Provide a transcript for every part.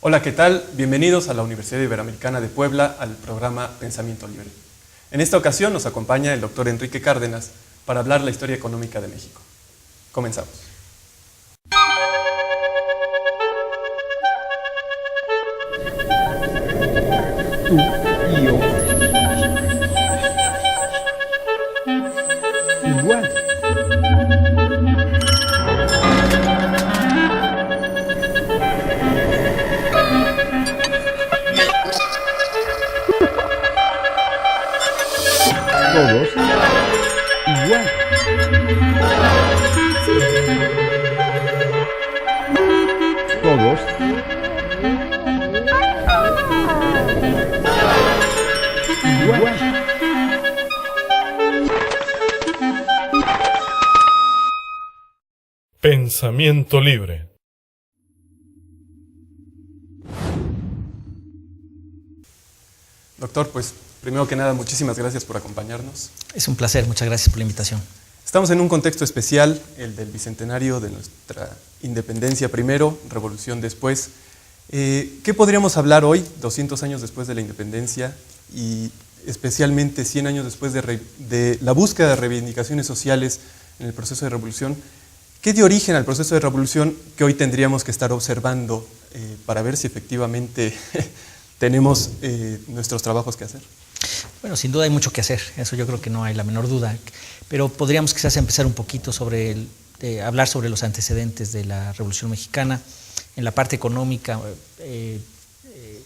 Hola, ¿qué tal? Bienvenidos a la Universidad Iberoamericana de Puebla al programa Pensamiento Libre. En esta ocasión nos acompaña el doctor Enrique Cárdenas para hablar la historia económica de México. Comenzamos. Tú y yo. Igual. Todos igual. Todos igual. Pensamiento libre. Doctor, pues primero que nada, muchísimas gracias por acompañarnos. Es un placer, muchas gracias por la invitación. Estamos en un contexto especial, el del bicentenario de nuestra independencia primero, revolución después. ¿Qué podríamos hablar hoy, 200 años después de la independencia y especialmente 100 años después de la búsqueda de reivindicaciones sociales en el proceso de revolución? ¿Qué dio origen al proceso de revolución que hoy tendríamos que estar observando para ver si efectivamente tenemos nuestros trabajos que hacer? Bueno, sin duda hay mucho que hacer, eso yo creo que no hay la menor duda, pero podríamos quizás empezar un poquito sobre hablar sobre los antecedentes de la Revolución Mexicana. En la parte económica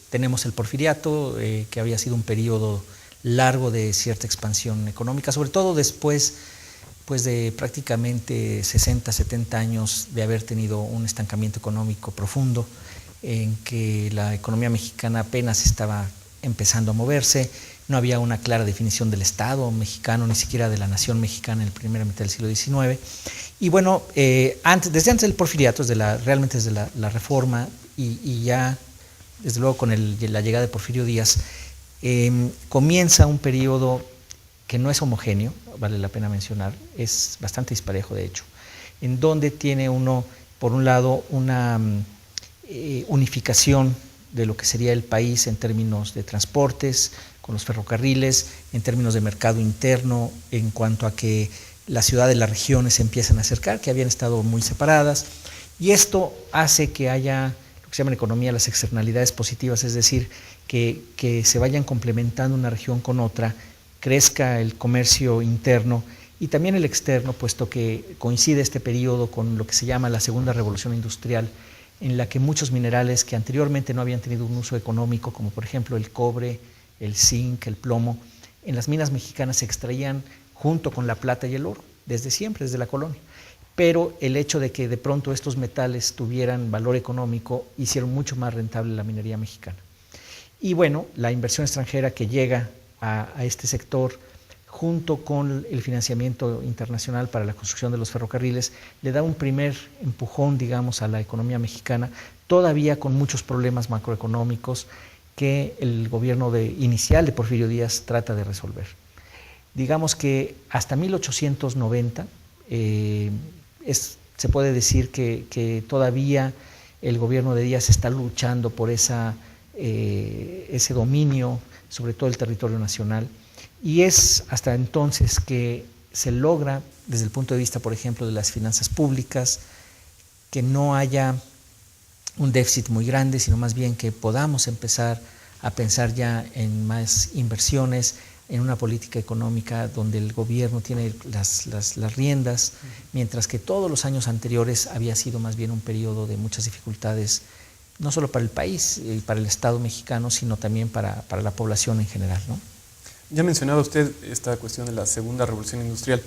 tenemos el Porfiriato, que había sido un periodo largo de cierta expansión económica, sobre todo después pues, de prácticamente 60, 70 años de haber tenido un estancamiento económico profundo, en que la economía mexicana apenas estaba empezando a moverse, no había una clara definición del Estado mexicano, ni siquiera de la nación mexicana en la primera mitad del siglo XIX. Y bueno, desde antes del Porfiriato, realmente desde la Reforma y ya desde luego con la llegada de Porfirio Díaz, comienza un periodo que no es homogéneo, vale la pena mencionar, es bastante disparejo de hecho, en donde tiene uno, por un lado, una unificación de lo que sería el país en términos de transportes, con los ferrocarriles, en términos de mercado interno, en cuanto a que la ciudad y las regiones se empiezan a acercar, que habían estado muy separadas, y esto hace que haya lo que se llama en economía las externalidades positivas, es decir, que se vayan complementando una región con otra, crezca el comercio interno y también el externo, puesto que coincide este periodo con lo que se llama la Segunda Revolución Industrial, en la que muchos minerales que anteriormente no habían tenido un uso económico, como por ejemplo el cobre, el zinc, el plomo, en las minas mexicanas se extraían junto con la plata y el oro, desde siempre, desde la colonia. Pero el hecho de que de pronto estos metales tuvieran valor económico hicieron mucho más rentable la minería mexicana. Y bueno, la inversión extranjera que llega a este sector, junto con el financiamiento internacional para la construcción de los ferrocarriles, le da un primer empujón, digamos, a la economía mexicana, todavía con muchos problemas macroeconómicos que el gobierno inicial de Porfirio Díaz trata de resolver. Digamos que hasta 1890 se puede decir que todavía el gobierno de Díaz está luchando por ese dominio sobre todo el territorio nacional, y es hasta entonces que se logra, desde el punto de vista, por ejemplo, de las finanzas públicas, que no haya un déficit muy grande, sino más bien que podamos empezar a pensar ya en más inversiones, en una política económica donde el gobierno tiene las riendas, mientras que todos los años anteriores había sido más bien un periodo de muchas dificultades, no solo para el país y para el Estado mexicano, sino también para la población en general, ¿no? Ya mencionaba usted esta cuestión de la Segunda Revolución Industrial.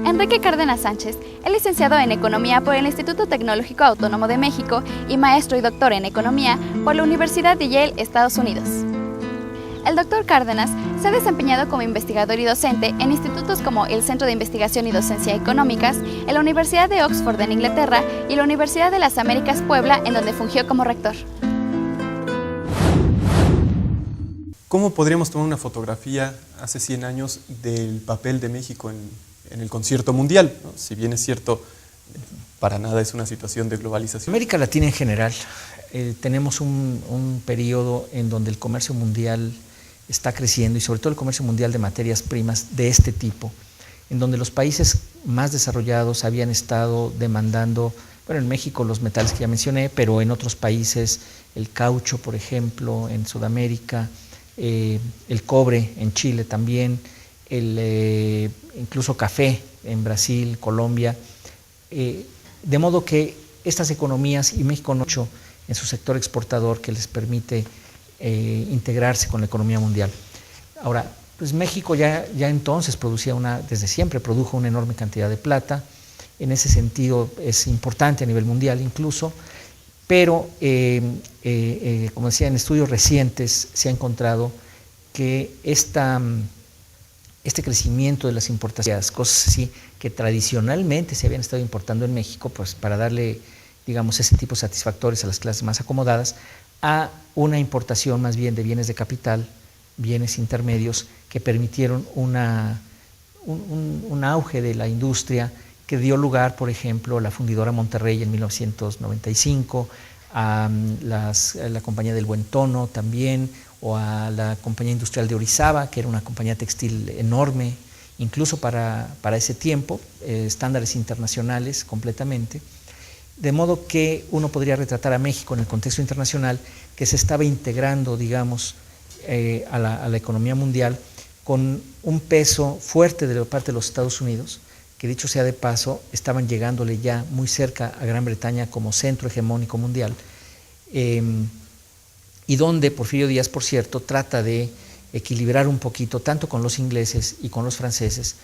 Enrique Cárdenas Sánchez es licenciado en Economía por el Instituto Tecnológico Autónomo de México y maestro y doctor en Economía por la Universidad de Yale, Estados Unidos. El doctor Cárdenas se ha desempeñado como investigador y docente en institutos como el Centro de Investigación y Docencia Económicas, en la Universidad de Oxford en Inglaterra y la Universidad de las Américas Puebla, en donde fungió como rector. ¿Cómo podríamos tomar una fotografía hace 100 años del papel de México en el concierto mundial, ¿no? Si bien es cierto, para nada es una situación de globalización? América Latina en general, tenemos un periodo en donde el comercio mundial está creciendo y sobre todo el comercio mundial de materias primas de este tipo, en donde los países más desarrollados habían estado demandando, bueno, en México los metales que ya mencioné, pero en otros países el caucho, por ejemplo, en Sudamérica, el cobre en Chile también, incluso café en Brasil, Colombia, de modo que estas economías, y México no mucho en su sector exportador que les permite integrarse con la economía mundial. Ahora, pues México ya entonces desde siempre produjo una enorme cantidad de plata, en ese sentido es importante a nivel mundial incluso, pero como decía, en estudios recientes se ha encontrado que este crecimiento de las importaciones, cosas así que tradicionalmente se habían estado importando en México, pues para darle, digamos, ese tipo de satisfactores a las clases más acomodadas, a una importación más bien de bienes de capital, bienes intermedios que permitieron un auge de la industria que dio lugar, por ejemplo, a la fundidora Monterrey en 1995, a la compañía del Buen Tono también, o a la compañía industrial de Orizaba, que era una compañía textil enorme, incluso para ese tiempo, estándares internacionales completamente, de modo que uno podría retratar a México en el contexto internacional que se estaba integrando, digamos, a la economía mundial con un peso fuerte de parte de los Estados Unidos, que dicho sea de paso, estaban llegándole ya muy cerca a Gran Bretaña como centro hegemónico mundial, y donde Porfirio Díaz, por cierto, trata de equilibrar un poquito, tanto con los ingleses y con los franceses,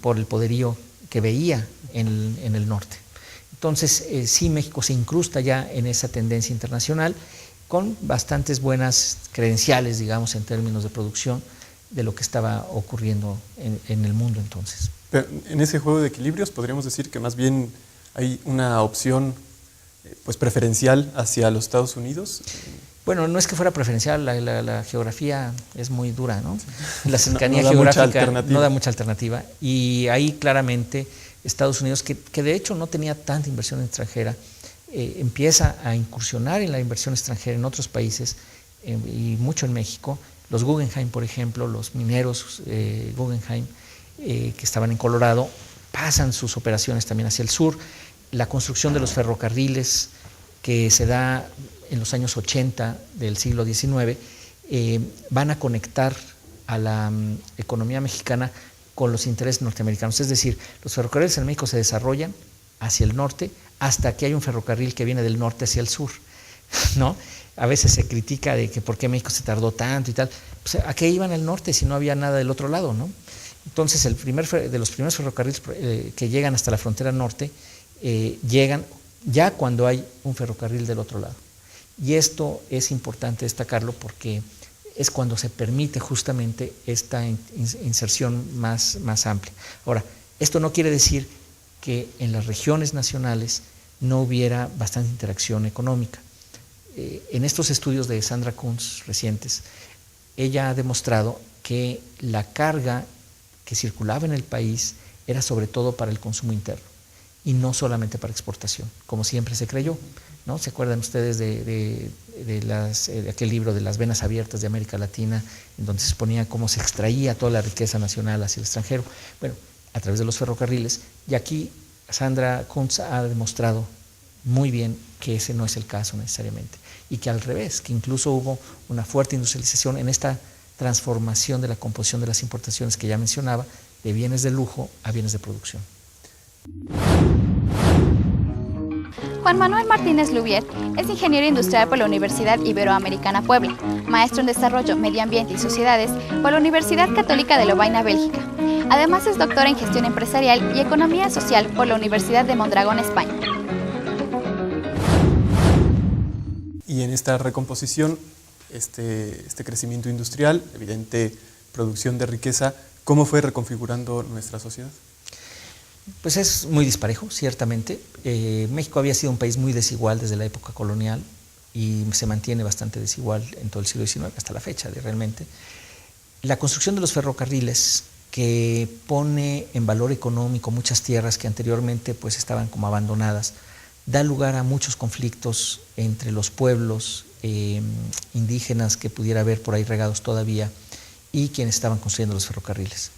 por el poderío que veía en el norte. Entonces, sí, México se incrusta ya en esa tendencia internacional, con bastantes buenas credenciales, digamos, en términos de producción, de lo que estaba ocurriendo en el mundo entonces. Pero en ese juego de equilibrios podríamos decir que más bien hay una opción pues preferencial hacia los Estados Unidos. Bueno, no es que fuera preferencial, la geografía es muy dura, ¿no? La cercanía no da geográfica no da mucha alternativa, y ahí claramente Estados Unidos, que de hecho no tenía tanta inversión extranjera, empieza a incursionar en la inversión extranjera en otros países, y mucho en México. Los Guggenheim, por ejemplo, los mineros Guggenheim, que estaban en Colorado, pasan sus operaciones también hacia el sur. La construcción de los ferrocarriles que se da en los años 80 del siglo XIX, van a conectar a la economía mexicana con los intereses norteamericanos. Es decir, los ferrocarriles en México se desarrollan hacia el norte hasta que hay un ferrocarril que viene del norte hacia el sur, ¿no? A veces se critica de que por qué México se tardó tanto y tal. Pues, ¿a qué iban al norte si no había nada del otro lado, no? Entonces, de los primeros ferrocarriles que llegan hasta la frontera norte, llegan ya cuando hay un ferrocarril del otro lado. Y esto es importante destacarlo porque es cuando se permite justamente esta inserción más amplia. Ahora, esto no quiere decir que en las regiones nacionales no hubiera bastante interacción económica. En estos estudios de Sandra Kunz recientes, ella ha demostrado que la carga que circulaba en el país era sobre todo para el consumo interno y no solamente para exportación, como siempre se creyó, ¿no? ¿Se acuerdan ustedes de aquel libro de las venas abiertas de América Latina, en donde se exponía cómo se extraía toda la riqueza nacional hacia el extranjero? Bueno, a través de los ferrocarriles, y aquí Sandra Kunz ha demostrado muy bien que ese no es el caso necesariamente, y que al revés, que incluso hubo una fuerte industrialización en esta transformación de la composición de las importaciones que ya mencionaba, de bienes de lujo a bienes de producción. Juan Manuel Martínez Lubier es ingeniero industrial por la Universidad Iberoamericana Puebla, maestro en Desarrollo, Medio Ambiente y Sociedades por la Universidad Católica de Lovaina, Bélgica. Además es doctor en Gestión Empresarial y Economía Social por la Universidad de Mondragón, España. Y en esta recomposición, este crecimiento industrial, evidente producción de riqueza, ¿cómo fue reconfigurando nuestra sociedad? Pues es muy disparejo, ciertamente. México había sido un país muy desigual desde la época colonial y se mantiene bastante desigual en todo el siglo XIX hasta la fecha, realmente. La construcción de los ferrocarriles, que pone en valor económico muchas tierras que anteriormente pues estaban como abandonadas, da lugar a muchos conflictos entre los pueblos indígenas que pudiera haber por ahí regados todavía y quienes estaban construyendo los ferrocarriles.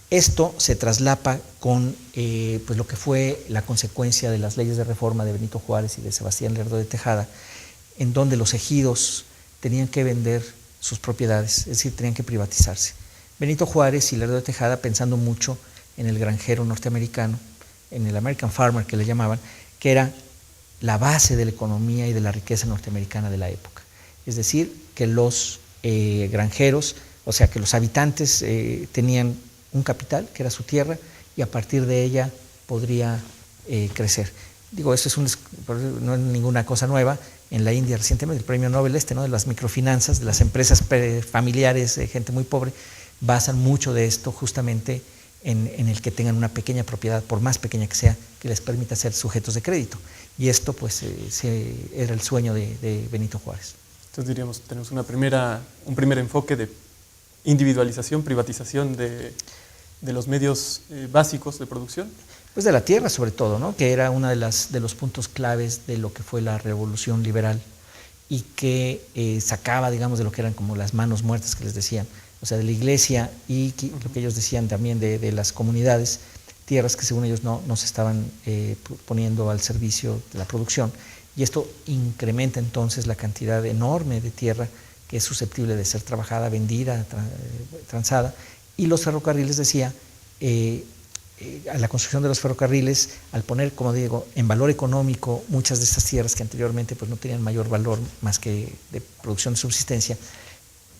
Esto se traslapa con pues lo que fue la consecuencia de las leyes de reforma de Benito Juárez y de Sebastián Lerdo de Tejada, en donde los ejidos tenían que vender sus propiedades, es decir, tenían que privatizarse. Benito Juárez y Lerdo de Tejada, pensando mucho en el granjero norteamericano, en el American Farmer que le llamaban, que era la base de la economía y de la riqueza norteamericana de la época. Es decir, que los granjeros, o sea, que los habitantes tenían un capital, que era su tierra, y a partir de ella podría crecer. Digo, eso no es ninguna cosa nueva. En la India recientemente, el premio Nobel ¿no? de las microfinanzas, de las empresas familiares, de gente muy pobre, basan mucho de esto justamente en el que tengan una pequeña propiedad, por más pequeña que sea, que les permita ser sujetos de crédito. Y esto pues era el sueño de Benito Juárez. Entonces diríamos, tenemos un primer enfoque de individualización, privatización de los medios básicos de producción. Pues de la tierra sobre todo, ¿no? Que era uno de los puntos claves de lo que fue la revolución liberal y que sacaba, digamos, de lo que eran como las manos muertas que les decían, o sea, de la iglesia y lo que ellos decían también de las comunidades, tierras que según ellos no se estaban poniendo al servicio de la producción. Y esto incrementa entonces la cantidad enorme de tierra que es susceptible de ser trabajada, vendida, transada. Y los ferrocarriles, decía, a la construcción de los ferrocarriles, al poner, como digo, en valor económico muchas de estas tierras que anteriormente pues, no tenían mayor valor más que de producción de subsistencia,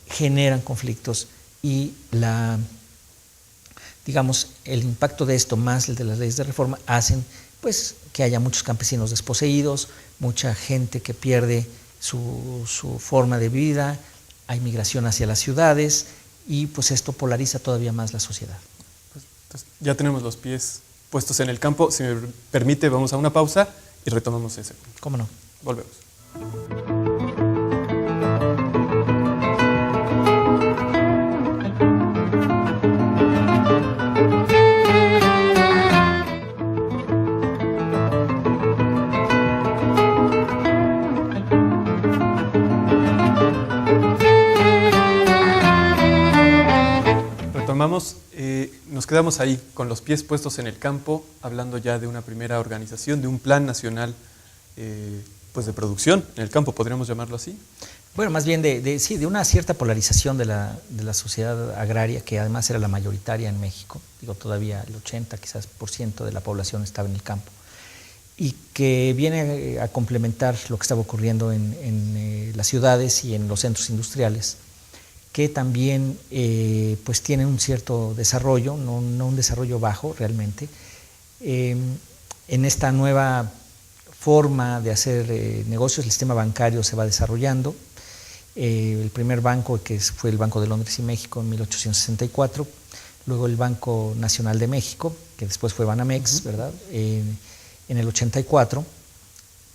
generan conflictos y digamos, el impacto de esto más el de las leyes de reforma hacen pues, que haya muchos campesinos desposeídos, mucha gente que pierde su forma de vida, hay migración hacia las ciudades y pues esto polariza todavía más la sociedad. Entonces, ya tenemos los pies puestos en el campo. Si me permite, vamos a una pausa y retomamos ese punto. ¿Cómo no? Volvemos. Nos quedamos ahí con los pies puestos en el campo, hablando ya de una primera organización, de un plan nacional pues de producción en el campo, podríamos llamarlo así. Bueno, más bien de una cierta polarización de la sociedad agraria, que además era la mayoritaria en México, digo todavía el 80 quizás % de la población estaba en el campo, y que viene a complementar lo que estaba ocurriendo en las ciudades y en los centros industriales, que también pues tienen un cierto desarrollo, no un desarrollo bajo realmente. En esta nueva forma de hacer negocios, el sistema bancario se va desarrollando. El primer banco, que fue el Banco de Londres y México en 1864, luego el Banco Nacional de México, que después fue Banamex, ¿verdad? En el 84,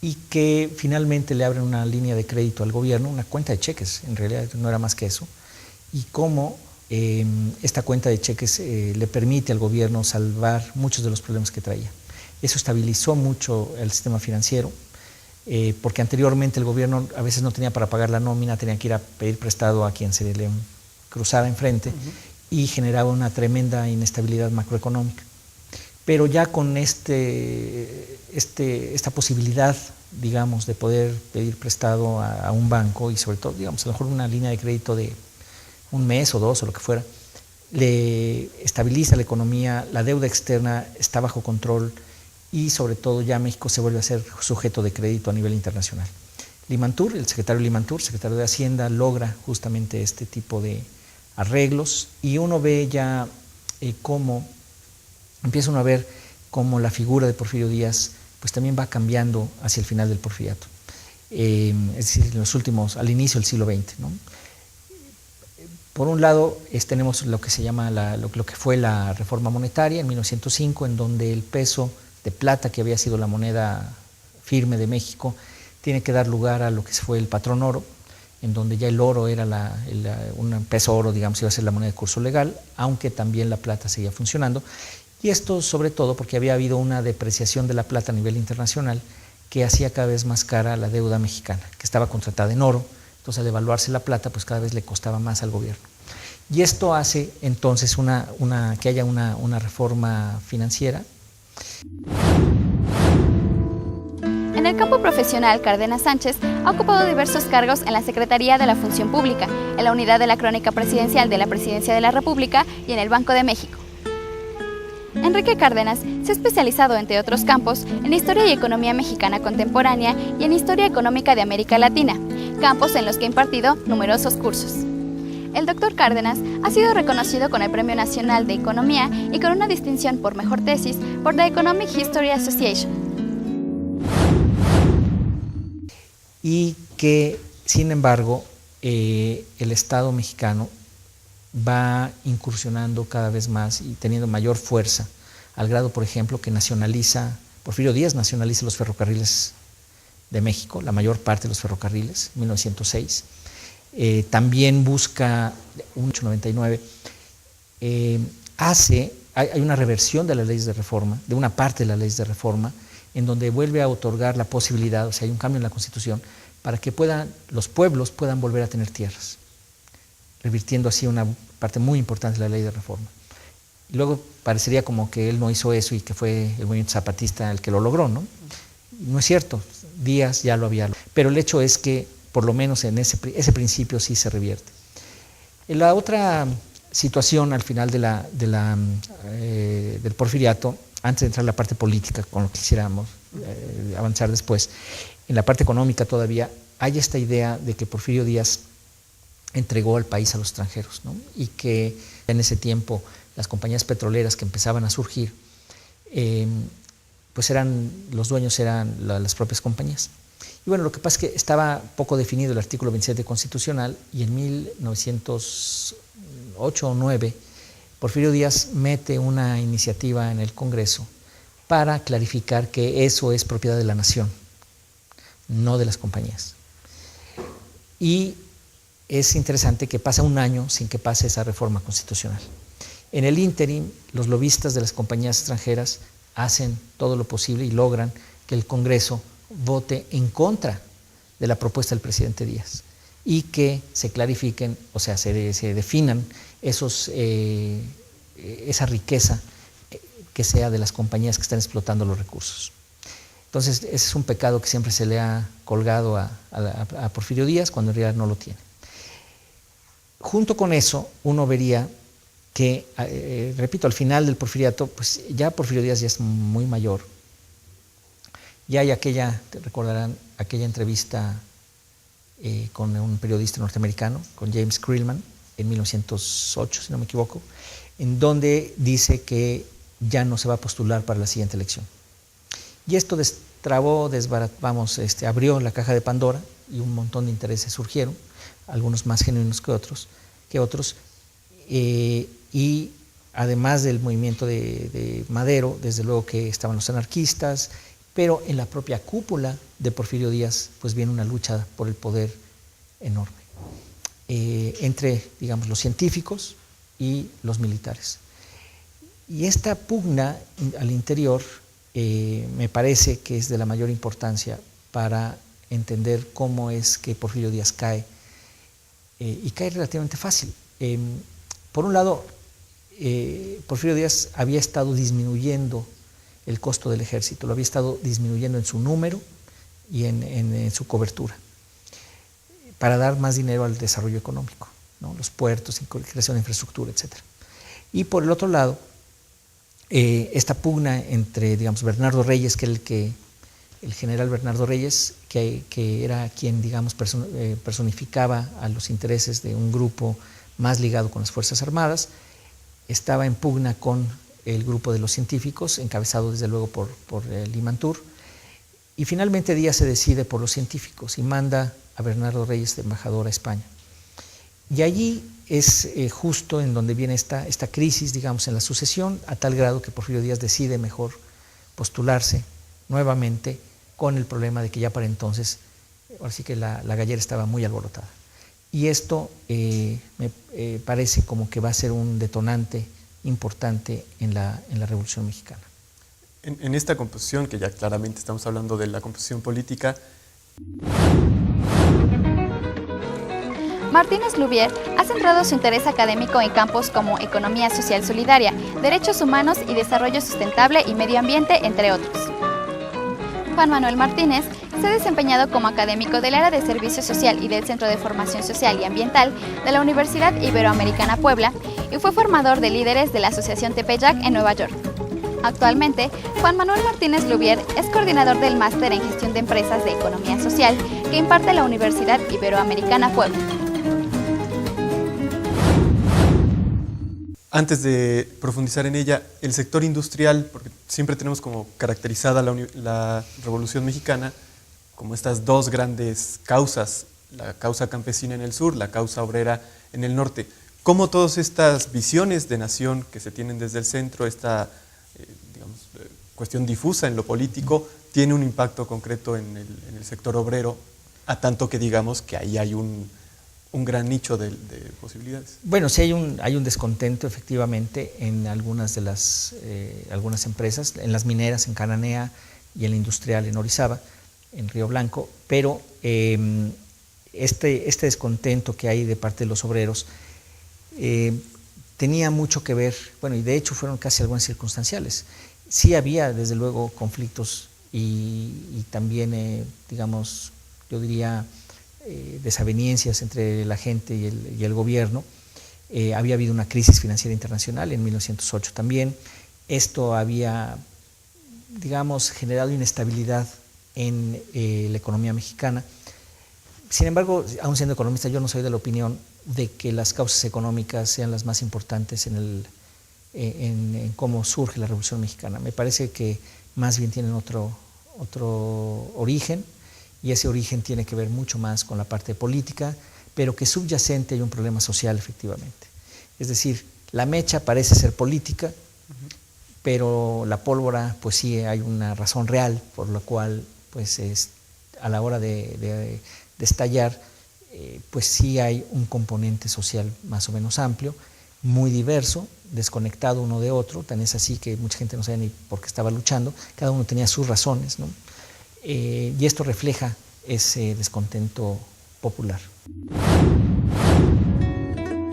y que finalmente le abren una línea de crédito al gobierno, una cuenta de cheques, en realidad no era más que eso, y cómo esta cuenta de cheques le permite al gobierno salvar muchos de los problemas que traía. Eso estabilizó mucho el sistema financiero, porque anteriormente el gobierno a veces no tenía para pagar la nómina, tenía que ir a pedir prestado a quien se le cruzara enfrente, y generaba una tremenda inestabilidad macroeconómica. Pero ya con esta posibilidad, digamos, de poder pedir prestado a un banco y sobre todo, digamos, a lo mejor una línea de crédito de un mes o dos o lo que fuera, le estabiliza la economía, la deuda externa está bajo control y sobre todo ya México se vuelve a ser sujeto de crédito a nivel internacional. Limantour, el secretario Limantour, secretario de Hacienda, logra justamente este tipo de arreglos y uno ve ya empieza uno a ver cómo la figura de Porfirio Díaz pues también va cambiando hacia el final del porfiriato, es decir, al inicio del siglo XX, ¿no? Por un lado tenemos lo que se llama lo que fue la reforma monetaria en 1905, en donde el peso de plata, que había sido la moneda firme de México, tiene que dar lugar a lo que fue el patrón oro, en donde ya el oro era un peso oro, digamos, iba a ser la moneda de curso legal, aunque también la plata seguía funcionando. Y esto sobre todo porque había habido una depreciación de la plata a nivel internacional que hacía cada vez más cara la deuda mexicana, que estaba contratada en oro. Entonces, al devaluarse la plata, pues cada vez le costaba más al gobierno. Y esto hace entonces que haya una reforma financiera. En el campo profesional, Cárdenas Sánchez ha ocupado diversos cargos en la Secretaría de la Función Pública, en la Unidad de la Crónica Presidencial de la Presidencia de la República y en el Banco de México. Enrique Cárdenas se ha especializado, entre otros campos, en Historia y Economía Mexicana Contemporánea y en Historia Económica de América Latina, campos en los que ha impartido numerosos cursos. El doctor Cárdenas ha sido reconocido con el Premio Nacional de Economía y con una distinción por mejor tesis por la Economic History Association. Y que, sin embargo, el Estado mexicano va incursionando cada vez más y teniendo mayor fuerza, al grado, por ejemplo, que Porfirio Díaz nacionaliza los ferrocarriles de México, la mayor parte de los ferrocarriles, en 1906. También busca, en 1899, hay una reversión de las leyes de reforma, de una parte de las leyes de reforma, en donde vuelve a otorgar la posibilidad, o sea, hay un cambio en la Constitución, para que los pueblos puedan volver a tener tierras, revirtiendo así una parte muy importante de la ley de reforma. Y luego parecería como que él no hizo eso y que fue el movimiento zapatista el que lo logró, ¿no? No es cierto, Díaz ya lo había logrado. Pero el hecho es que, por lo menos en ese principio sí se revierte. En la otra situación al final del porfiriato, antes de entrar a la parte política, con lo que quisiéramos avanzar después, en la parte económica todavía hay esta idea de que Porfirio Díaz entregó al país a los extranjeros, ¿no? Y que en ese tiempo las compañías petroleras que empezaban a surgir, pues los dueños eran las propias compañías. Y bueno, lo que pasa es que estaba poco definido el artículo 27 constitucional y en 1908 o 9 Porfirio Díaz mete una iniciativa en el Congreso para clarificar que eso es propiedad de la nación, no de las compañías. Y es interesante que pasa un año sin que pase esa reforma constitucional. En el ínterin, los lobistas de las compañías extranjeras hacen todo lo posible y logran que el Congreso vote en contra de la propuesta del presidente Díaz y que se clarifiquen, o sea, se definan esa riqueza que sea de las compañías que están explotando los recursos. Entonces, ese es un pecado que siempre se le ha colgado a Porfirio Díaz cuando en realidad no lo tiene. Junto con eso, uno vería que, repito, al final del porfiriato, pues ya Porfirio Díaz ya es muy mayor. Ya hay te recordarán, aquella entrevista con un periodista norteamericano, con James Creelman, en 1908, si no me equivoco, en donde dice que ya no se va a postular para la siguiente elección. Y esto abrió la caja de Pandora y un montón de intereses surgieron, algunos más genuinos que otros, y además del movimiento de Madero, desde luego que estaban los anarquistas, pero en la propia cúpula de Porfirio Díaz pues viene una lucha por el poder enorme, entre, digamos, los científicos y los militares. Y esta pugna al interior me parece que es de la mayor importancia para entender cómo es que Porfirio Díaz cae, y cae relativamente fácil. Por un lado, Porfirio Díaz había estado disminuyendo el costo del ejército, lo había estado disminuyendo en su número y en su cobertura, para dar más dinero al desarrollo económico, ¿no? Los puertos, creación de infraestructura, etc. Y por el otro lado, esta pugna entre, digamos, Bernardo Reyes, que el general Bernardo Reyes, que era quien, digamos, personificaba a los intereses de un grupo más ligado con las Fuerzas Armadas, estaba en pugna con el grupo de los científicos, encabezado desde luego por Limantour, y finalmente Díaz se decide por los científicos y manda a Bernardo Reyes de embajador a España. Y allí es justo en donde viene esta crisis, digamos, en la sucesión, a tal grado que Porfirio Díaz decide mejor postularse nuevamente, con el problema de que ya para entonces, ahora sí que la gallera estaba muy alborotada. y esto me parece como que va a ser un detonante importante en la Revolución Mexicana. En esta composición, que ya claramente estamos hablando de la composición política, Martínez Lubier ha centrado su interés académico en campos como economía social solidaria, derechos humanos y desarrollo sustentable y medio ambiente, entre otros. Juan Manuel Martínez se ha desempeñado como académico del área de Servicio Social y del Centro de Formación Social y Ambiental de la Universidad Iberoamericana Puebla y fue formador de líderes de la Asociación Tepeyac en Nueva York. Actualmente, Juan Manuel Martínez Lubier es coordinador del Máster en Gestión de Empresas de Economía Social que imparte la Universidad Iberoamericana Puebla. antes de profundizar en ella, el sector industrial, porque siempre tenemos como caracterizada la Revolución Mexicana como estas dos grandes causas, la causa campesina en el sur, la causa obrera en el norte. ¿Cómo todas estas visiones de nación que se tienen desde el centro, esta cuestión difusa en lo político, tiene un impacto concreto en el sector obrero, a tanto que digamos que ahí hay un gran nicho de posibilidades? Bueno, sí hay un descontento efectivamente en algunas de las algunas empresas, en las mineras en Cananea y en la industrial en Orizaba, en Río Blanco, pero este descontento que hay de parte de los obreros tenía mucho que ver, bueno, y de hecho fueron casi algunas circunstanciales. Sí había desde luego conflictos y también, digamos, yo diría, desavenencias entre la gente y el gobierno. Había habido una crisis financiera internacional en 1908 también. Esto había, digamos, generado inestabilidad en la economía mexicana. Sin embargo, aún siendo economista, yo no soy de la opinión de que las causas económicas sean las más importantes en cómo surge la Revolución Mexicana. Me parece que más bien tienen otro origen, y ese origen tiene que ver mucho más con la parte política, pero que subyacente hay un problema social efectivamente. Es decir, la mecha parece ser política, pero la pólvora, pues sí hay una razón real por la cual, pues a la hora de estallar, pues sí hay un componente social más o menos amplio, muy diverso, desconectado uno de otro, tan es así que mucha gente no sabía ni por qué estaba luchando, cada uno tenía sus razones, ¿no? Y esto refleja ese descontento popular.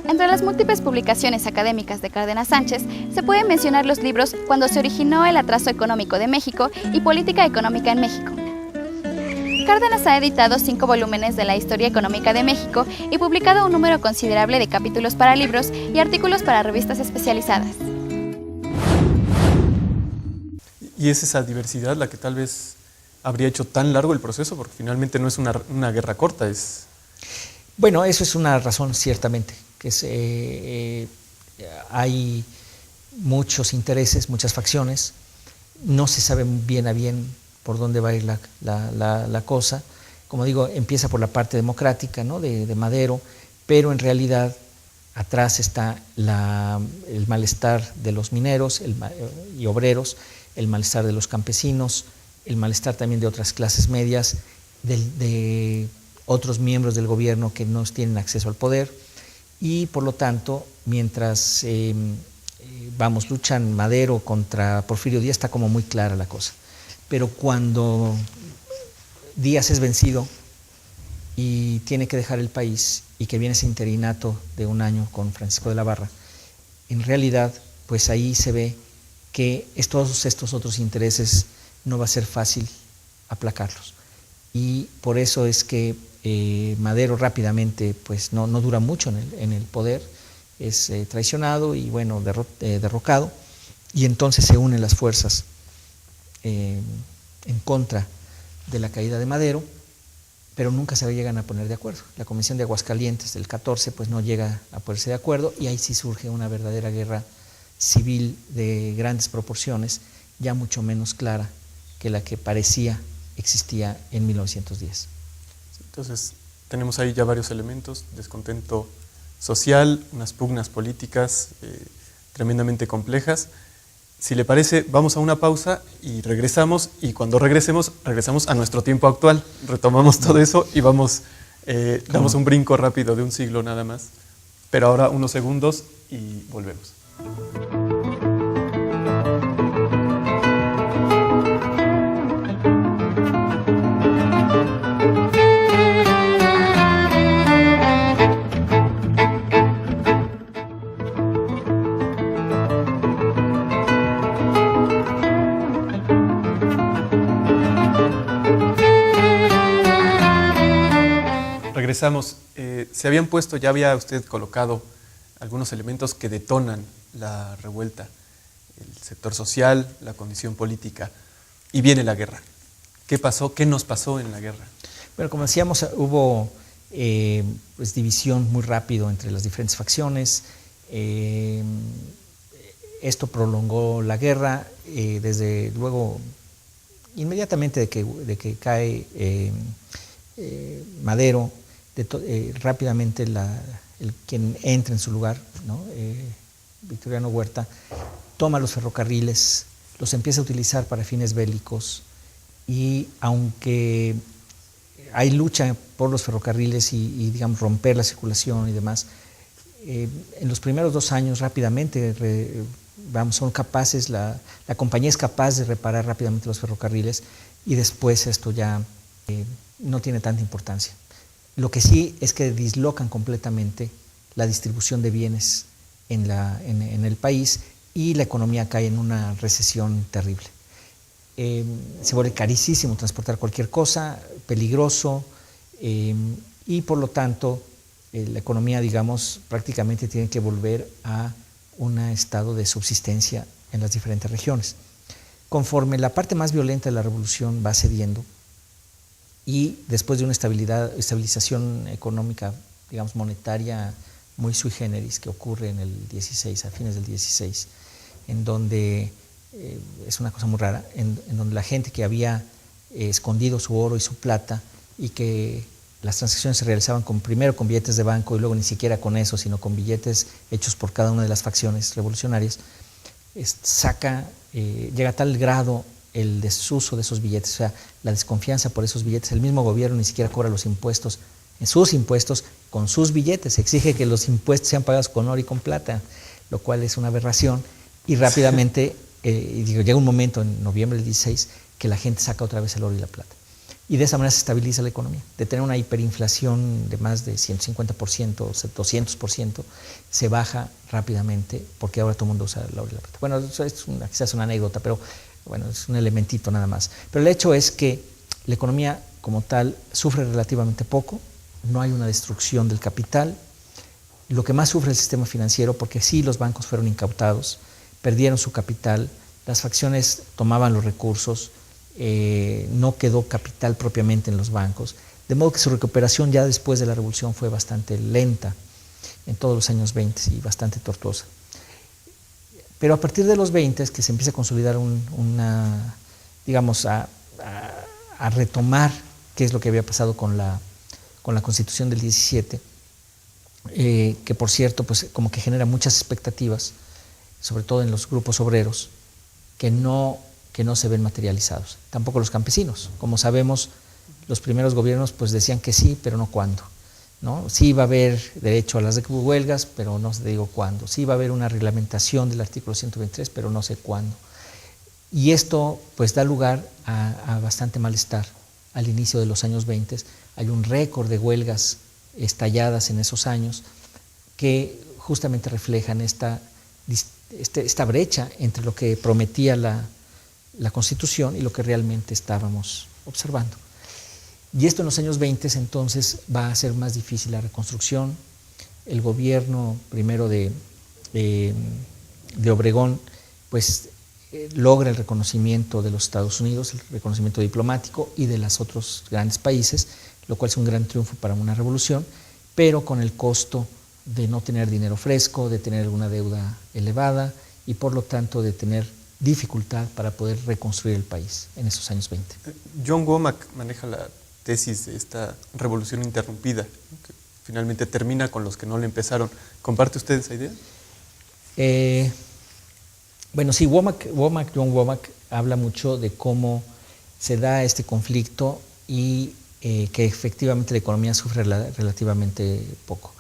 Entre las múltiples publicaciones académicas de Cárdenas Sánchez se pueden mencionar los libros Cuando se originó el atraso económico de México y Política económica en México. Cárdenas ha editado 5 volúmenes de la historia económica de México y publicado un número considerable de capítulos para libros y artículos para revistas especializadas. Y es esa diversidad la que tal vez habría hecho tan largo el proceso, porque finalmente no es una guerra corta, es... Bueno, eso es una razón ciertamente, que hay muchos intereses, muchas facciones, no se sabe bien a bien por dónde va a ir la cosa. Como digo, empieza por la parte democrática, ¿no? de Madero, pero en realidad atrás está el malestar de los mineros y obreros, el malestar de los campesinos, el malestar también de otras clases medias, de otros miembros del gobierno que no tienen acceso al poder, y por lo tanto, mientras luchan Madero contra Porfirio Díaz, está como muy clara la cosa. Pero cuando Díaz es vencido y tiene que dejar el país, y que viene ese interinato de un año con Francisco de la Barra, en realidad, pues ahí se ve que todos estos otros intereses no va a ser fácil aplacarlos. Y por eso es que Madero rápidamente pues no dura mucho en el poder, es traicionado y bueno, derrocado, y entonces se unen las fuerzas en contra de la caída de Madero, pero nunca se llegan a poner de acuerdo. La Convención de Aguascalientes del 14 pues no llega a ponerse de acuerdo, y ahí sí surge una verdadera guerra civil de grandes proporciones, ya mucho menos clara que la que parecía existía en 1910. Entonces, tenemos ahí ya varios elementos: descontento social, unas pugnas políticas tremendamente complejas. Si le parece, vamos a una pausa y regresamos, y cuando regresamos a nuestro tiempo actual, retomamos todo eso y vamos Damos un brinco rápido de un siglo nada más, pero ahora unos segundos y volvemos. Regresamos. Se habían puesto, ya había usted colocado algunos elementos que detonan la revuelta, el sector social, la condición política, y viene la guerra. ¿Qué pasó? ¿Qué nos pasó en la guerra? Bueno, como decíamos, hubo pues división muy rápido entre las diferentes facciones. Esto prolongó la guerra, desde luego, inmediatamente de que cae Madero, rápidamente quien entra en su lugar, ¿no? Victoriano Huerta, toma los ferrocarriles, los empieza a utilizar para fines bélicos, y aunque hay lucha por los ferrocarriles y digamos, romper la circulación y demás, en los primeros 2 años rápidamente son capaces, la compañía es capaz de reparar rápidamente los ferrocarriles, y después esto ya no tiene tanta importancia. Lo que sí es que dislocan completamente la distribución de bienes en el país, y la economía cae en una recesión terrible. Se vuelve carísimo transportar cualquier cosa, peligroso, y por lo tanto la economía, digamos, prácticamente tiene que volver a un estado de subsistencia en las diferentes regiones. Conforme la parte más violenta de la revolución va cediendo, y después de una estabilización económica, digamos, monetaria muy sui generis, que ocurre en el 16, a fines del 16, en donde es una cosa muy rara, en donde la gente que había escondido su oro y su plata, y que las transacciones se realizaban primero con billetes de banco, y luego ni siquiera con eso, sino con billetes hechos por cada una de las facciones revolucionarias, llega a tal grado el desuso de esos billetes, o sea, la desconfianza por esos billetes. El mismo gobierno ni siquiera cobra los impuestos, sus impuestos con sus billetes, exige que los impuestos sean pagados con oro y con plata, lo cual es una aberración, y rápidamente, llega un momento en noviembre del 16 que la gente saca otra vez el oro y la plata, y de esa manera se estabiliza la economía. De tener una hiperinflación de más de 150%, 200%, se baja rápidamente, porque ahora todo el mundo usa el oro y la plata. Bueno, eso es quizás una anécdota, pero bueno, es un elementito nada más. Pero el hecho es que la economía como tal sufre relativamente poco, no hay una destrucción del capital. Lo que más sufre es el sistema financiero, porque sí, los bancos fueron incautados, perdieron su capital, las facciones tomaban los recursos, no quedó capital propiamente en los bancos, de modo que su recuperación ya después de la revolución fue bastante lenta en todos los años 20 y bastante tortuosa. Pero a partir de los 20 es que se empieza a consolidar digamos, a retomar qué es lo que había pasado con la Constitución del 17, que por cierto, pues como que genera muchas expectativas, sobre todo en los grupos obreros, que no se ven materializados. Tampoco los campesinos. Como sabemos, los primeros gobiernos pues decían que sí, pero no cuándo, ¿no? Sí va a haber derecho a las huelgas, pero no se digo cuándo. Sí va a haber una reglamentación del artículo 123, pero no sé cuándo. Y esto pues da lugar a bastante malestar. Al inicio de los años 20 hay un récord de huelgas estalladas en esos años, que justamente reflejan esta brecha entre lo que prometía la Constitución y lo que realmente estábamos observando. Y esto en los años 20 entonces va a ser más difícil la reconstrucción. El gobierno primero de Obregón pues logra el reconocimiento de los Estados Unidos, el reconocimiento diplomático, y de los otros grandes países, lo cual es un gran triunfo para una revolución, pero con el costo de no tener dinero fresco, de tener una deuda elevada, y por lo tanto de tener dificultad para poder reconstruir el país en esos años 20. John Womack maneja la tesis de esta revolución interrumpida, que finalmente termina con los que no le empezaron. ¿Comparte usted esa idea? Bueno, sí, John Womack habla mucho de cómo se da este conflicto, y que efectivamente la economía sufre relativamente poco.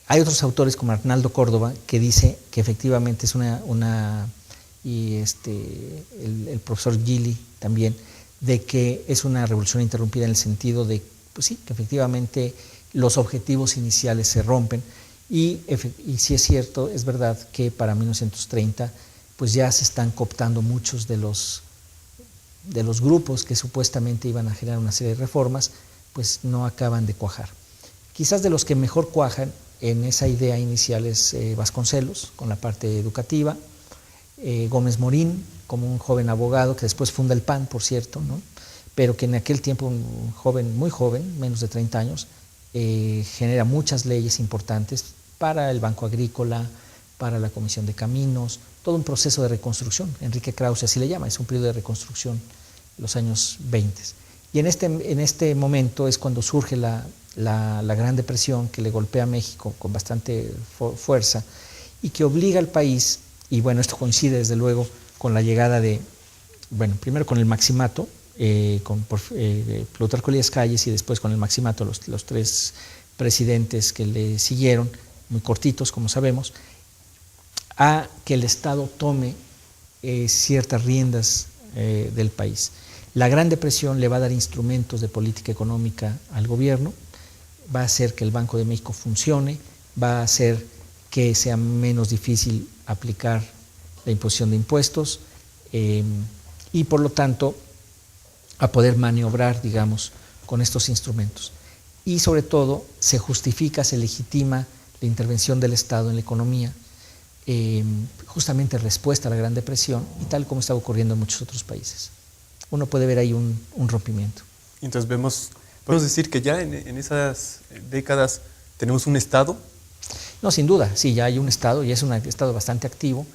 Hay otros autores como Arnaldo Córdoba que dice que efectivamente es y el profesor Gili también, de que es una revolución interrumpida en el sentido de, pues sí, que efectivamente los objetivos iniciales se rompen y si es cierto, es verdad que para 1930 pues ya se están cooptando muchos de los grupos que supuestamente iban a generar una serie de reformas, pues no acaban de cuajar. Quizás de los que mejor cuajan en esa idea inicial es Vasconcelos, con la parte educativa, Gómez Morín, como un joven abogado que después funda el PAN, por cierto, ¿no? Pero que en aquel tiempo, un joven, muy joven, menos de 30 años, genera muchas leyes importantes para el Banco Agrícola, para la Comisión de Caminos, todo un proceso de reconstrucción. Enrique Krause así le llama, es un periodo de reconstrucción de los años 20. Y en este momento es cuando surge la Gran Depresión, que le golpea a México con bastante fuerza y que obliga al país, y bueno, esto coincide desde luego con la llegada primero con el Maximato, por Plutarco Elías Calles, y después con el Maximato, los tres presidentes que le siguieron, muy cortitos como sabemos, a que el Estado tome ciertas riendas del país. La Gran Depresión le va a dar instrumentos de política económica al gobierno, va a hacer que el Banco de México funcione, va a hacer que sea menos difícil aplicar la imposición de impuestos y por lo tanto a poder maniobrar, digamos, con estos instrumentos. Y sobre todo se justifica, se legitima la intervención del Estado en la economía, justamente respuesta a la Gran Depresión y tal como está ocurriendo en muchos otros países. Uno puede ver ahí un rompimiento. Entonces podemos decir que ya en esas décadas tenemos un Estado. No, sin duda, sí, ya hay un Estado y es un Estado bastante activo.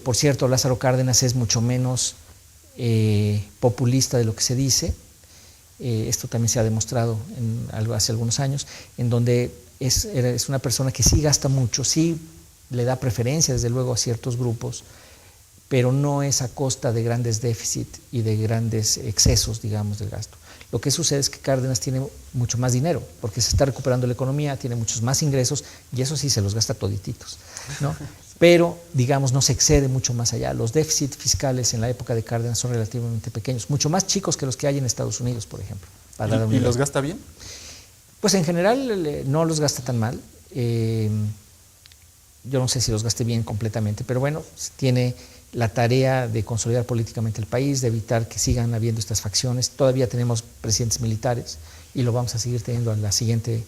Por cierto, Lázaro Cárdenas es mucho menos populista de lo que se dice. Esto también se ha demostrado hace algunos años, en donde es una persona que sí gasta mucho, sí le da preferencia desde luego a ciertos grupos, pero no es a costa de grandes déficits y de grandes excesos, digamos, del gasto. Lo que sucede es que Cárdenas tiene mucho más dinero, porque se está recuperando la economía, tiene muchos más ingresos, y eso sí se los gasta todititos, ¿no? Pero, digamos, no se excede mucho más allá. Los déficits fiscales en la época de Cárdenas son relativamente pequeños, mucho más chicos que los que hay en Estados Unidos, por ejemplo. ¿Y los gasta bien? Pues en general no los gasta tan mal. Yo no sé si los gaste bien completamente, pero bueno, tiene la tarea de consolidar políticamente el país, de evitar que sigan habiendo estas facciones. Todavía tenemos presidentes militares y lo vamos a seguir teniendo en el siguiente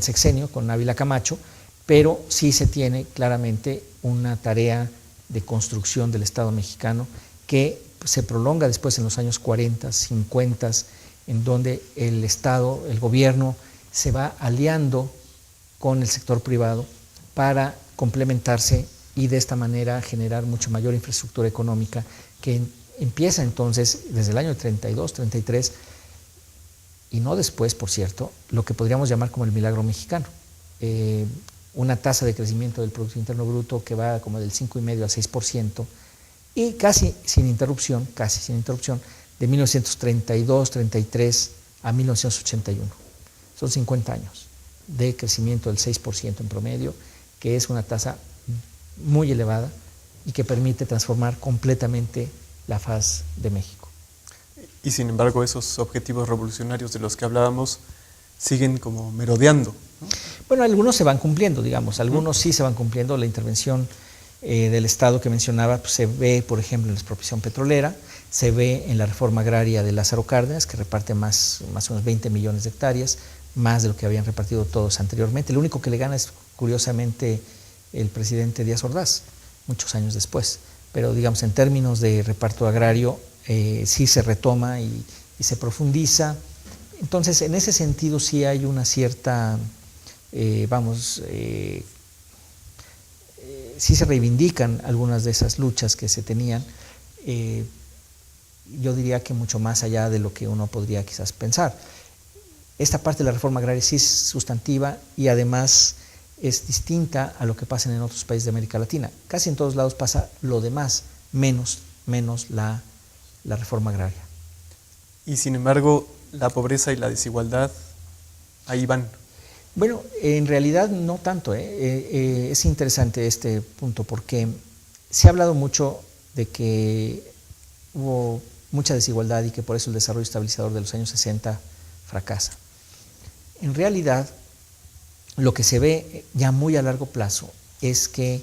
sexenio con Ávila Camacho, pero sí se tiene claramente una tarea de construcción del Estado mexicano que se prolonga después en los años 40, 50, en donde el Estado, el gobierno, se va aliando con el sector privado para complementarse y de esta manera generar mucho mayor infraestructura económica que empieza entonces desde el año 32, 33 y no después, por cierto, lo que podríamos llamar como el milagro mexicano. Una tasa de crecimiento del Producto Interno Bruto que va como del 5,5 al 6% y casi sin interrupción, de 1932, 33 a 1981. Son 50 años de crecimiento del 6% en promedio, que es una tasa muy elevada y que permite transformar completamente la faz de México. Y sin embargo esos objetivos revolucionarios de los que hablábamos siguen como merodeando, ¿no? Bueno, algunos se van cumpliendo, digamos, algunos sí se van cumpliendo. La intervención del Estado que mencionaba pues, se ve, por ejemplo, en la expropiación petrolera, se ve en la reforma agraria de Lázaro Cárdenas, que reparte más o menos 20 millones de hectáreas, más de lo que habían repartido todos anteriormente. El único que le gana es, curiosamente, el presidente Díaz Ordaz, muchos años después. Pero, digamos, en términos de reparto agrario, sí se retoma y se profundiza. Entonces, en ese sentido sí hay una cierta, sí se reivindican algunas de esas luchas que se tenían. Yo diría que mucho más allá de lo que uno podría quizás pensar. Esta parte de la reforma agraria sí es sustantiva y además es distinta a lo que pasa en otros países de América Latina. Casi en todos lados pasa lo demás, menos la reforma agraria. Y sin embargo, la pobreza y la desigualdad ahí van. Bueno, en realidad no tanto. Es interesante este punto porque se ha hablado mucho de que hubo mucha desigualdad y que por eso el desarrollo estabilizador de los años 60 fracasa. En realidad, lo que se ve ya muy a largo plazo es que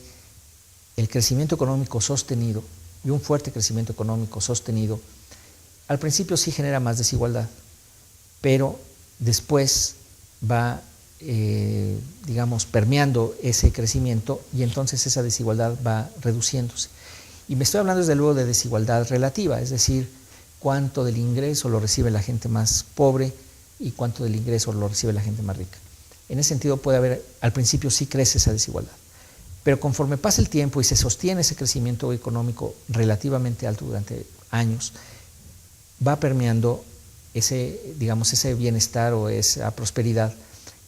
el crecimiento económico sostenido y un fuerte crecimiento económico sostenido al principio sí genera más desigualdad, pero después va, digamos, permeando ese crecimiento y entonces esa desigualdad va reduciéndose. Y me estoy hablando desde luego de desigualdad relativa, es decir, cuánto del ingreso lo recibe la gente más pobre y cuánto del ingreso lo recibe la gente más rica. En ese sentido puede haber, al principio sí crece esa desigualdad, pero conforme pasa el tiempo y se sostiene ese crecimiento económico relativamente alto durante años, va permeando ese, digamos, ese bienestar o esa prosperidad.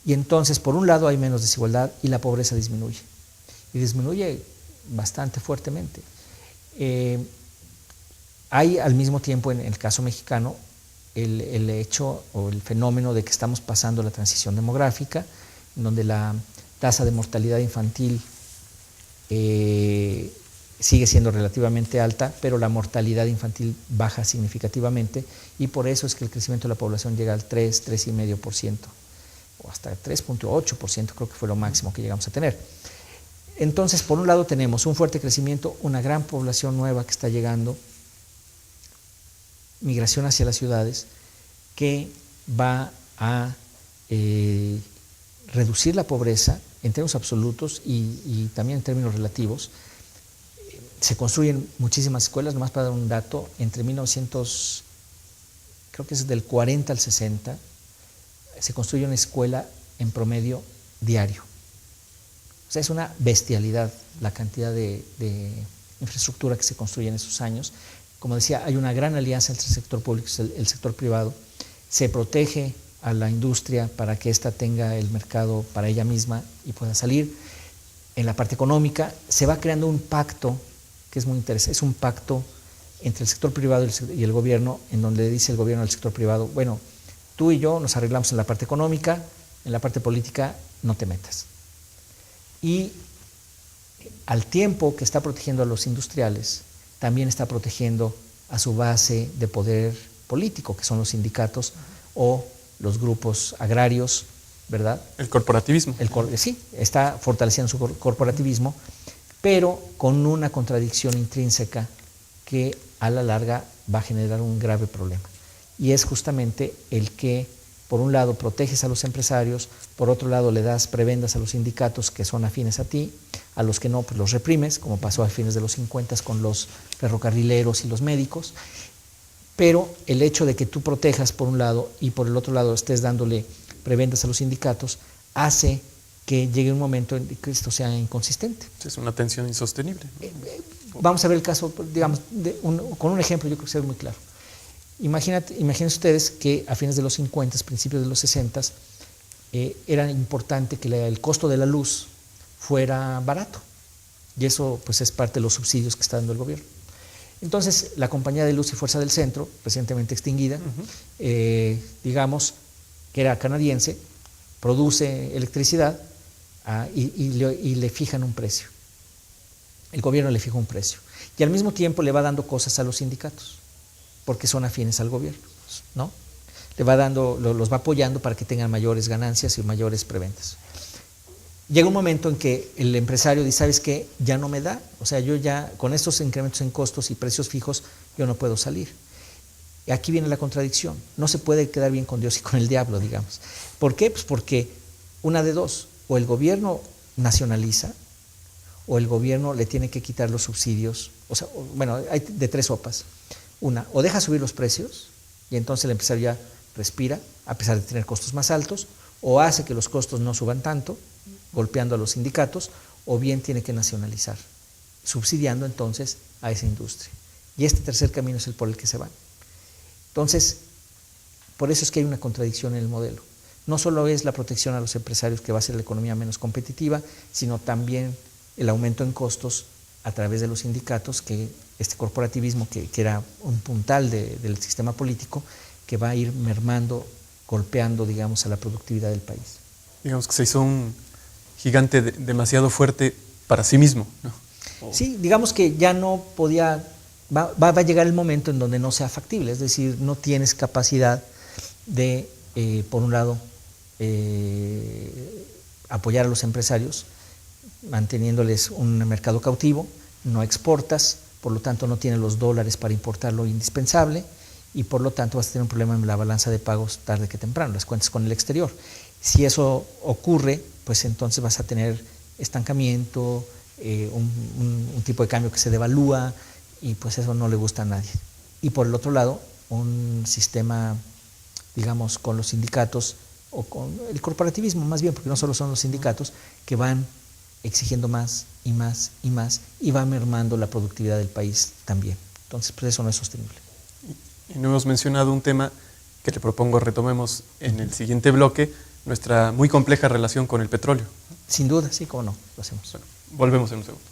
Y entonces, por un lado, hay menos desigualdad y la pobreza disminuye. Y disminuye bastante fuertemente. Hay al mismo tiempo, en el caso mexicano, el hecho o el fenómeno de que estamos pasando la transición demográfica, en donde la tasa de mortalidad infantil sigue siendo relativamente alta, pero la mortalidad infantil baja significativamente y por eso es que el crecimiento de la población llega al 3, 3,5% o hasta 3,8% creo que fue lo máximo que llegamos a tener. Entonces, por un lado tenemos un fuerte crecimiento, una gran población nueva que está llegando, migración hacia las ciudades, que va a reducir la pobreza en términos absolutos y también en términos relativos. Se construyen muchísimas escuelas, nomás para dar un dato, entre 1900, creo que es del 40 al 60, se construye una escuela en promedio diario. O sea, es una bestialidad la cantidad de infraestructura que se construye en esos años. Como decía, hay una gran alianza entre el sector público y el sector privado. Se protege a la industria para que ésta tenga el mercado para ella misma y pueda salir. En la parte económica se va creando un pacto que es muy interesante, es un pacto entre el sector privado y el gobierno, en donde le dice el gobierno al sector privado, bueno, tú y yo nos arreglamos en la parte económica, en la parte política no te metas. Y al tiempo que está protegiendo a los industriales, también está protegiendo a su base de poder político, que son los sindicatos o los grupos agrarios, ¿verdad? El corporativismo. Sí, está fortaleciendo su corporativismo, pero con una contradicción intrínseca que a la larga va a generar un grave problema. Y es justamente el que, por un lado, proteges a los empresarios, por otro lado, le das prebendas a los sindicatos que son afines a ti, a los que no, pues los reprimes, como pasó a fines de los 50 con los ferrocarrileros y los médicos. Pero el hecho de que tú protejas por un lado y por el otro lado estés dándole prebendas a los sindicatos hace que llegue un momento en que esto sea inconsistente. Es una tensión insostenible. Vamos a ver el caso, digamos, con un ejemplo, yo creo que sea muy claro. Imagínense ustedes que a fines de los 50, principios de los 60, era importante que el costo de la luz fuera barato. Y eso pues es parte de los subsidios que está dando el gobierno. Entonces, la Compañía de Luz y Fuerza del Centro, recientemente extinguida, digamos, que era canadiense, produce electricidad y le fijan un precio. El gobierno le fija un precio. Y al mismo tiempo le va dando cosas a los sindicatos, porque son afines al gobierno, ¿no? Le va dando, los va apoyando para que tengan mayores ganancias y mayores preventas. Llega un momento en que el empresario dice, ¿sabes qué? Ya no me da, o sea, yo ya con estos incrementos en costos y precios fijos, yo no puedo salir. Y aquí viene la contradicción, no se puede quedar bien con Dios y con el diablo, digamos. ¿Por qué? Pues porque una de dos, o el gobierno nacionaliza, o el gobierno le tiene que quitar los subsidios, o sea, bueno, hay de tres sopas. Una, o deja subir los precios, y entonces el empresario ya respira, a pesar de tener costos más altos, o hace que los costos no suban tanto, golpeando a los sindicatos, o bien tiene que nacionalizar, subsidiando entonces a esa industria. Y este tercer camino es el por el que se van. Entonces, por eso es que hay una contradicción en el modelo. No solo es la protección a los empresarios que va a hacer la economía menos competitiva, sino también el aumento en costos a través de los sindicatos, que este corporativismo que era un puntal del sistema político, que va a ir mermando, golpeando, digamos, a la productividad del país. Digamos que se hizo un gigante demasiado fuerte para sí mismo, ¿no? Sí, digamos que ya no podía, va a llegar el momento en donde no sea factible, es decir, no tienes capacidad de, por un lado, apoyar a los empresarios, manteniéndoles un mercado cautivo, no exportas, por lo tanto no tienes los dólares para importar lo indispensable y por lo tanto vas a tener un problema en la balanza de pagos tarde que temprano, las cuentas con el exterior. Si eso ocurre, pues entonces vas a tener estancamiento, un tipo de cambio que se devalúa y pues eso no le gusta a nadie. Y por el otro lado, un sistema, digamos, con los sindicatos o con el corporativismo más bien, porque no solo son los sindicatos, que van exigiendo más y más y más y va mermando la productividad del país también. Entonces, pues eso no es sostenible. Y no hemos mencionado un tema que le propongo retomemos en el siguiente bloque, nuestra muy compleja relación con el petróleo. Sin duda, sí, cómo no, lo hacemos. Bueno, volvemos en un segundo.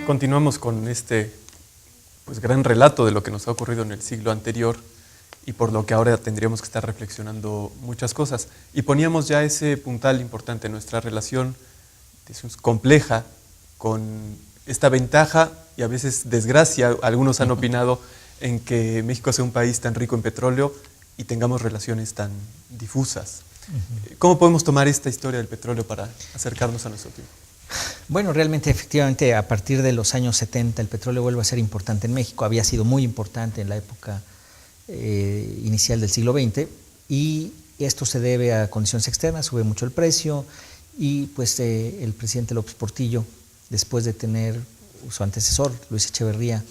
Continuamos con este gran relato de lo que nos ha ocurrido en el siglo anterior y por lo que ahora tendríamos que estar reflexionando muchas cosas. Y poníamos ya ese puntal importante, nuestra relación compleja con esta ventaja y a veces desgracia, algunos han opinado en que México sea un país tan rico en petróleo y tengamos relaciones tan difusas. ¿Cómo podemos tomar esta historia del petróleo para acercarnos a nuestro tiempo? Bueno, realmente, efectivamente, a partir de los años 70 el petróleo vuelve a ser importante en México. Había sido muy importante en la época inicial del siglo XX y esto se debe a condiciones externas, sube mucho el precio y pues el presidente López Portillo, después de tener su antecesor, Luis Echeverría,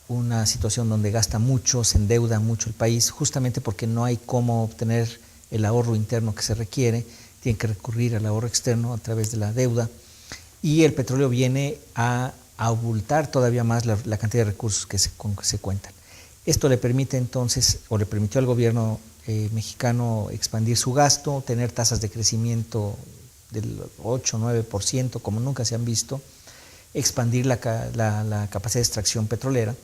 una situación donde gasta mucho, se endeuda mucho el país, justamente porque no hay cómo obtener el ahorro interno que se requiere, tienen que recurrir al ahorro externo a través de la deuda. Y el petróleo viene a abultar todavía más la cantidad de recursos con que se cuentan. Esto le permite entonces, o le permitió al gobierno mexicano expandir su gasto, tener tasas de crecimiento del 8-9%, como nunca se han visto, expandir la capacidad de extracción petrolera,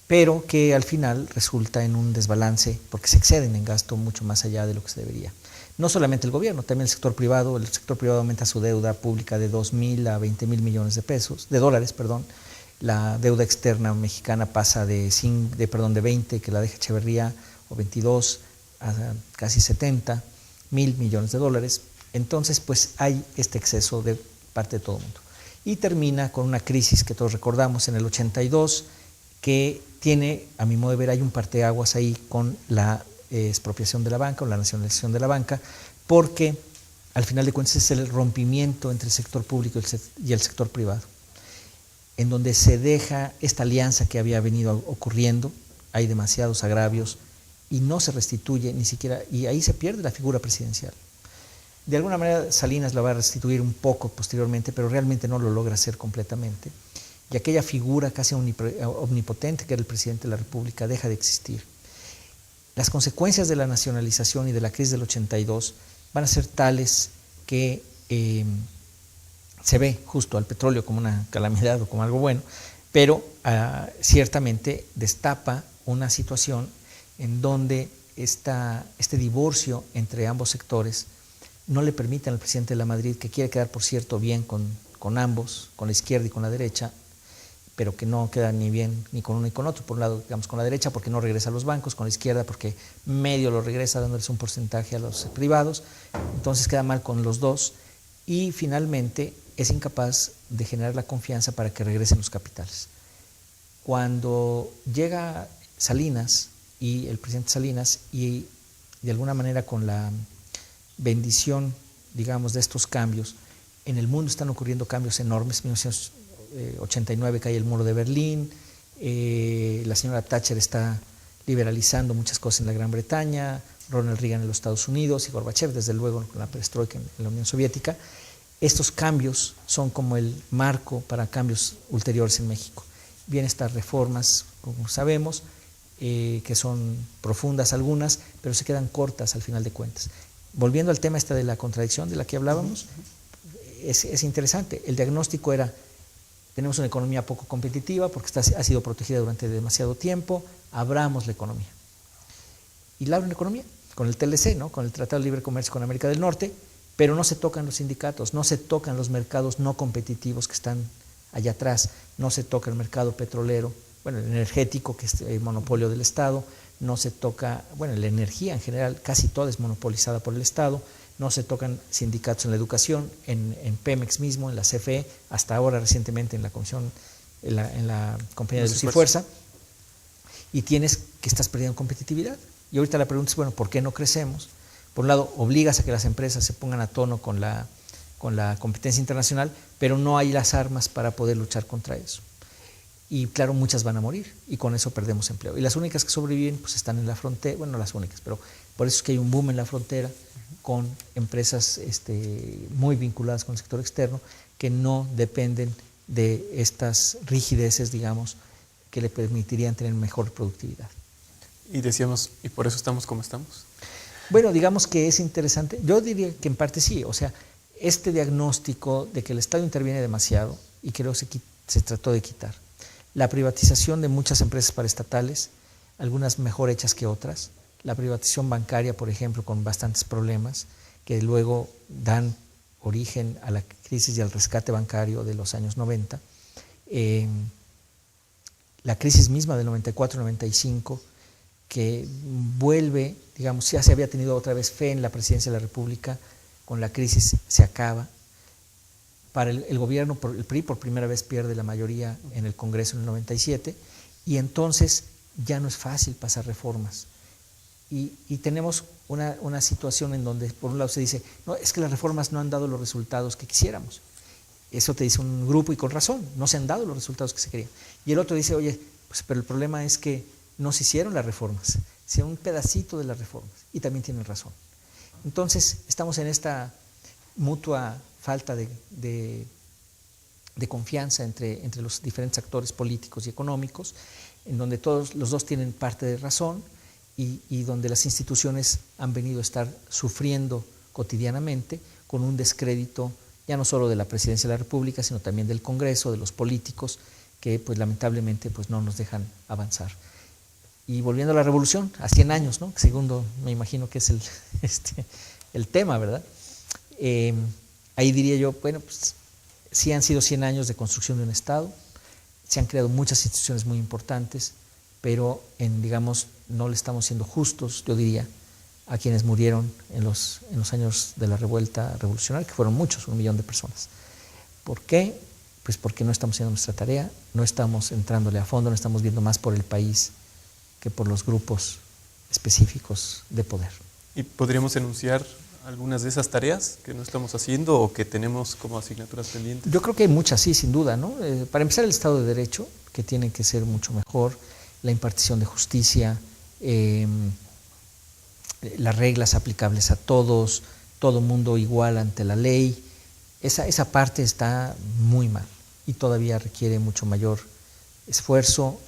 pero que al final resulta en un desbalance porque se exceden en gasto mucho más allá de lo que se debería. No solamente el gobierno, también el sector privado aumenta su deuda pública de 2,000 a 20,000 millones de dólares. La deuda externa mexicana pasa de 20, que la deja Echeverría, o 22, a casi 70,000 millones de dólares. Entonces, pues hay este exceso de parte de todo el mundo. Y termina con una crisis que todos recordamos en el 82, que tiene, a mi modo de ver, hay un parteaguas ahí con la expropiación de la banca o la nacionalización de la banca, porque al final de cuentas es el rompimiento entre el sector público y el sector privado, en donde se deja esta alianza que había venido ocurriendo, hay demasiados agravios y no se restituye ni siquiera, y ahí se pierde la figura presidencial. De alguna manera Salinas la va a restituir un poco posteriormente, pero realmente no lo logra hacer completamente, y aquella figura casi omnipotente que era el presidente de la República deja de existir. Las consecuencias de la nacionalización y de la crisis del 82 van a ser tales que se ve justo al petróleo como una calamidad o como algo bueno, pero ciertamente destapa una situación en donde este divorcio entre ambos sectores no le permite al presidente de la Madrid, que quiere quedar, por cierto, bien con ambos, con la izquierda y con la derecha, pero que no queda ni bien ni con uno ni con otro. Por un lado, digamos, con la derecha porque no regresa a los bancos, con la izquierda porque medio lo regresa dándoles un porcentaje a los privados, entonces queda mal con los dos y finalmente es incapaz de generar la confianza para que regresen los capitales. Cuando llega Salinas y el presidente Salinas y de alguna manera con la bendición, digamos, de estos cambios, en el mundo están ocurriendo cambios enormes. 1989 cae el muro de Berlín, la señora Thatcher está liberalizando muchas cosas en la Gran Bretaña, Ronald Reagan en los Estados Unidos y Gorbachev, desde luego, con la perestroika en la Unión Soviética. Estos cambios son como el marco para cambios ulteriores en México. Vienen estas reformas, como sabemos, que son profundas algunas, pero se quedan cortas al final de cuentas. Volviendo al tema de la contradicción de la que hablábamos, es interesante. El diagnóstico era: tenemos una economía poco competitiva porque ha sido protegida durante demasiado tiempo, abramos la economía. Y la abren la economía con el TLC, ¿no? Con el Tratado de Libre Comercio con América del Norte, pero no se tocan los sindicatos, no se tocan los mercados no competitivos que están allá atrás, no se toca el mercado petrolero, bueno, el energético, que es el monopolio del Estado, no se toca, bueno, la energía en general, casi toda es monopolizada por el Estado, no se tocan sindicatos en la educación, en Pemex mismo, en la CFE, hasta ahora recientemente en la comisión, en la compañía de Luz y Fuerza, y tienes que estás perdiendo competitividad. Y ahorita la pregunta es, bueno, ¿por qué no crecemos? Por un lado, obligas a que las empresas se pongan a tono con la competencia internacional, pero no hay las armas para poder luchar contra eso. Y claro, muchas van a morir y con eso perdemos empleo. Y las únicas que sobreviven pues están en la frontera, bueno, no las únicas, pero por eso es que hay un boom en la frontera con empresas muy vinculadas con el sector externo que no dependen de estas rigideces, digamos, que le permitirían tener mejor productividad. Y decíamos, ¿y por eso estamos como estamos? Bueno, digamos que es interesante. Yo diría que en parte sí. O sea, este diagnóstico de que el Estado interviene demasiado y creo que se trató de quitar. La privatización de muchas empresas paraestatales, algunas mejor hechas que otras. La privatización bancaria, por ejemplo, con bastantes problemas que luego dan origen a la crisis y al rescate bancario de los años 90. La crisis misma del 94-95, que vuelve, digamos, ya se había tenido otra vez fe en la presidencia de la República, con la crisis se acaba. Para el gobierno, el PRI por primera vez pierde la mayoría en el Congreso en el 97 y entonces ya no es fácil pasar reformas. Y tenemos una situación en donde por un lado se dice, no, es que las reformas no han dado los resultados que quisiéramos. Eso te dice un grupo y con razón, no se han dado los resultados que se querían. Y el otro dice, oye, pues, pero el problema es que no se hicieron las reformas, se hicieron un pedacito de las reformas y también tienen razón. Entonces estamos en esta mutua falta de confianza entre los diferentes actores políticos y económicos, en donde todos los dos tienen parte de razón y donde las instituciones han venido a estar sufriendo cotidianamente con un descrédito ya no solo de la Presidencia de la República, sino también del Congreso, de los políticos, que pues lamentablemente pues, no nos dejan avanzar. Y volviendo a la revolución, a 100 años, ¿no? Segundo, me imagino que es el tema, ¿verdad? Ahí diría yo, bueno, pues sí han sido 100 años de construcción de un Estado, se han creado muchas instituciones muy importantes, pero digamos, no le estamos siendo justos, yo diría, a quienes murieron en los años de la revuelta revolucionaria, que fueron muchos, 1 millón de personas. ¿Por qué? Pues porque no estamos haciendo nuestra tarea, no estamos entrándole a fondo, no estamos viendo más por el país que por los grupos específicos de poder. ¿Y podríamos enunciar algunas de esas tareas que no estamos haciendo o que tenemos como asignaturas pendientes? Yo creo que hay muchas, sí, sin duda, ¿no? Para empezar, el Estado de Derecho, que tiene que ser mucho mejor, la impartición de justicia, las reglas aplicables a todos, todo mundo igual ante la ley. Esa parte está muy mal y todavía requiere mucho mayor esfuerzo,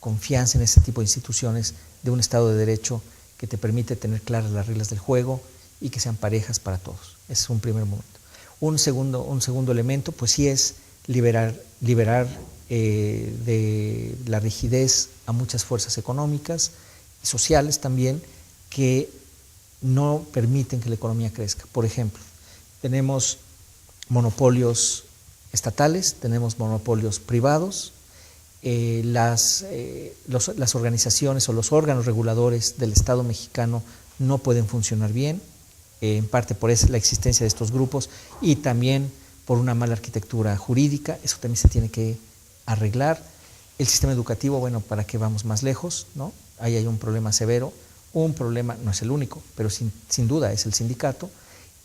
confianza en este tipo de instituciones de un Estado de Derecho que te permite tener claras las reglas del juego y que sean parejas para todos. Ese es un primer momento. Un segundo elemento, pues sí es liberar de la rigidez a muchas fuerzas económicas y sociales también que no permiten que la economía crezca. Por ejemplo, tenemos monopolios estatales, tenemos monopolios privados, las organizaciones o los órganos reguladores del Estado mexicano no pueden funcionar bien, en parte por la existencia de estos grupos y también por una mala arquitectura jurídica. Eso también se tiene que arreglar. El sistema educativo, bueno, ¿para qué vamos más lejos? ¿No? Ahí hay un problema severo, un problema, no es el único, pero sin duda es el sindicato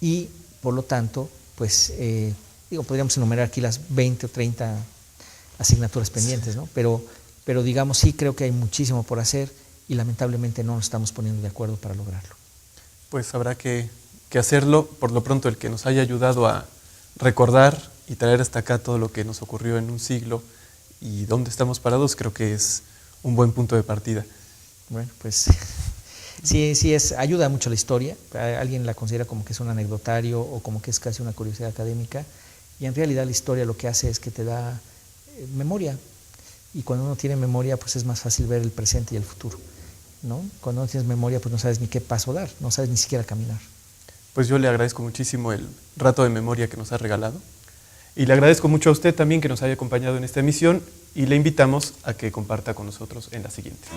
y por lo tanto, pues, podríamos enumerar aquí las 20 o 30 asignaturas pendientes, ¿no? Pero digamos, sí creo que hay muchísimo por hacer y lamentablemente no nos estamos poniendo de acuerdo para lograrlo. Pues habrá que que hacerlo. Por lo pronto, el que nos haya ayudado a recordar y traer hasta acá todo lo que nos ocurrió en un siglo y dónde estamos parados, creo que es un buen punto de partida. Bueno, pues sí, ayuda mucho la historia. Alguien la considera como que es un anecdotario o como que es casi una curiosidad académica, y en realidad la historia lo que hace es que te da memoria, y cuando uno tiene memoria pues es más fácil ver el presente y el futuro, ¿no? Cuando no tienes memoria pues no sabes ni qué paso dar, no sabes ni siquiera caminar. Pues yo le agradezco muchísimo el rato de memoria que nos ha regalado, y le agradezco mucho a usted también que nos haya acompañado en esta emisión, y le invitamos a que comparta con nosotros en la siguiente.